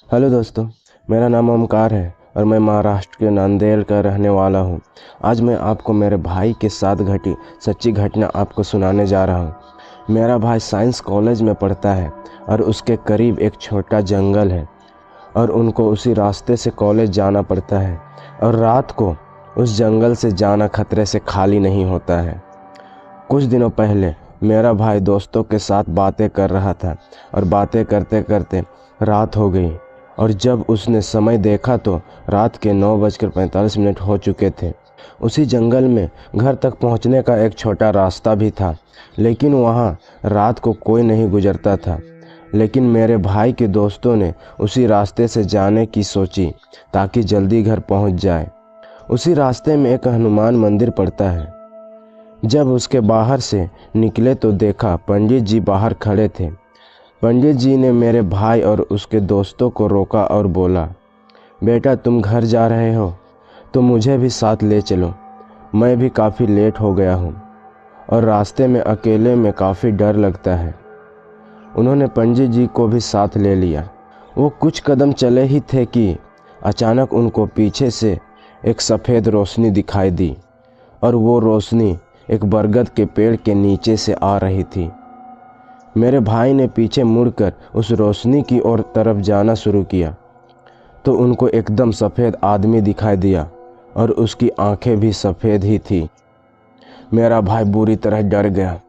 Hello दोस्तों, मेरा नाम ओमकार है और मैं महाराष्ट्र के नांदेड़ का रहने वाला हूँ। आज मैं आपको मेरे भाई के साथ घटी सच्ची घटना आपको सुनाने जा रहा हूँ। मेरा भाई साइंस कॉलेज में पढ़ता है और उसके करीब एक छोटा जंगल है और उनको उसी रास्ते से कॉलेज जाना पड़ता है और रात को उस जंगल से जाना खतरे से खाली नहीं होता है। कुछ दिनों पहले मेरा भाई दोस्तों के साथ बातें कर रहा था और बातें करते करते रात हो गई और जब उसने समय देखा तो रात के 9:45 हो चुके थे। उसी जंगल में घर तक पहुंचने का एक छोटा रास्ता भी था, लेकिन वहां रात को कोई नहीं गुजरता था। लेकिन मेरे भाई के दोस्तों ने उसी रास्ते से जाने की सोची ताकि जल्दी घर पहुंच जाए। उसी रास्ते में एक हनुमान मंदिर पड़ता है। जब उसके बाहर से निकले तो देखा पंडित जी बाहर खड़े थे। पंडित जी ने मेरे भाई और उसके दोस्तों को रोका और बोला, बेटा तुम घर जा रहे हो तो मुझे भी साथ ले चलो। मैं भी काफ़ी लेट हो गया हूँ और रास्ते में अकेले में काफ़ी डर लगता है। उन्होंने पंडित जी को भी साथ ले लिया। वो कुछ कदम चले ही थे कि अचानक उनको पीछे से एक सफ़ेद रोशनी दिखाई दी और वो रोशनी एक बरगद के पेड़ के नीचे से आ रही थी। मेरे भाई ने पीछे मुड़कर उस रोशनी की ओर तरफ जाना शुरू किया तो उनको एकदम सफ़ेद आदमी दिखाई दिया और उसकी आंखें भी सफ़ेद ही थी। मेरा भाई बुरी तरह डर गया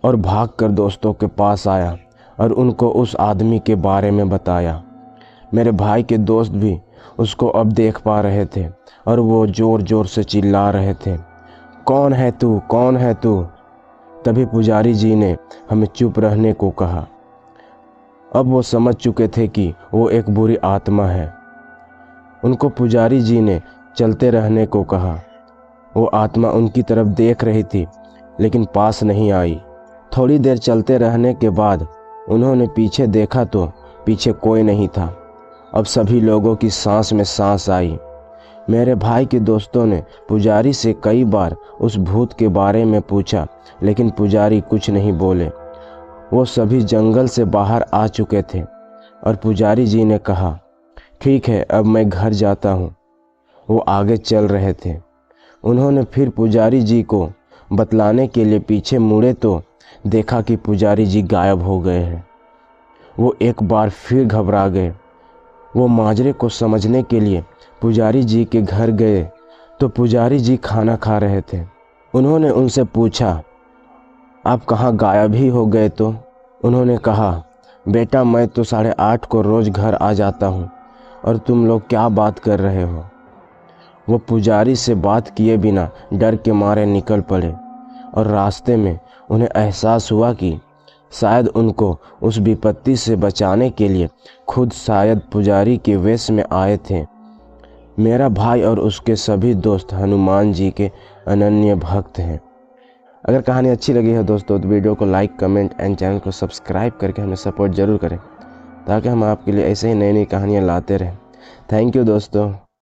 और भागकर दोस्तों के पास आया और उनको उस आदमी के बारे में बताया। मेरे भाई के दोस्त भी उसको अब देख पा रहे थे और वो ज़ोर ज़ोर से चिल्ला रहे थे, कौन है तू, कौन है तू। तभी पुजारी जी ने हमें चुप रहने को कहा। अब वो समझ चुके थे कि वो एक बुरी आत्मा है। उनको पुजारी जी ने चलते रहने को कहा। वो आत्मा उनकी तरफ देख रही थी लेकिन पास नहीं आई। थोड़ी देर चलते रहने के बाद उन्होंने पीछे देखा तो पीछे कोई नहीं था। अब सभी लोगों की सांस में सांस आई। मेरे भाई के दोस्तों ने पुजारी से कई बार उस भूत के बारे में पूछा लेकिन पुजारी कुछ नहीं बोले। वो सभी जंगल से बाहर आ चुके थे और पुजारी जी ने कहा, ठीक है अब मैं घर जाता हूँ। वो आगे चल रहे थे। उन्होंने फिर पुजारी जी को बतलाने के लिए पीछे मुड़े तो देखा कि पुजारी जी गायब हो गए हैं। वो एक बार फिर घबरा गए। वो माजरे को समझने के लिए पुजारी जी के घर गए तो पुजारी जी खाना खा रहे थे। उन्होंने उनसे पूछा, आप कहाँ गायब ही हो गए? तो उन्होंने कहा, बेटा मैं तो 8:30 को रोज़ घर आ जाता हूँ और तुम लोग क्या बात कर रहे हो। वो पुजारी से बात किए बिना डर के मारे निकल पड़े और रास्ते में उन्हें एहसास हुआ कि शायद उनको उस विपत्ति से बचाने के लिए खुद शायद पुजारी के वेश में आए थे। मेरा भाई और उसके सभी दोस्त हनुमान जी के अनन्य भक्त हैं। अगर कहानी अच्छी लगी है दोस्तों तो वीडियो को लाइक, कमेंट एंड चैनल को सब्सक्राइब करके हमें सपोर्ट ज़रूर करें ताकि हम आपके लिए ऐसे ही नई नई कहानियाँ लाते रहें। थैंक यू दोस्तों।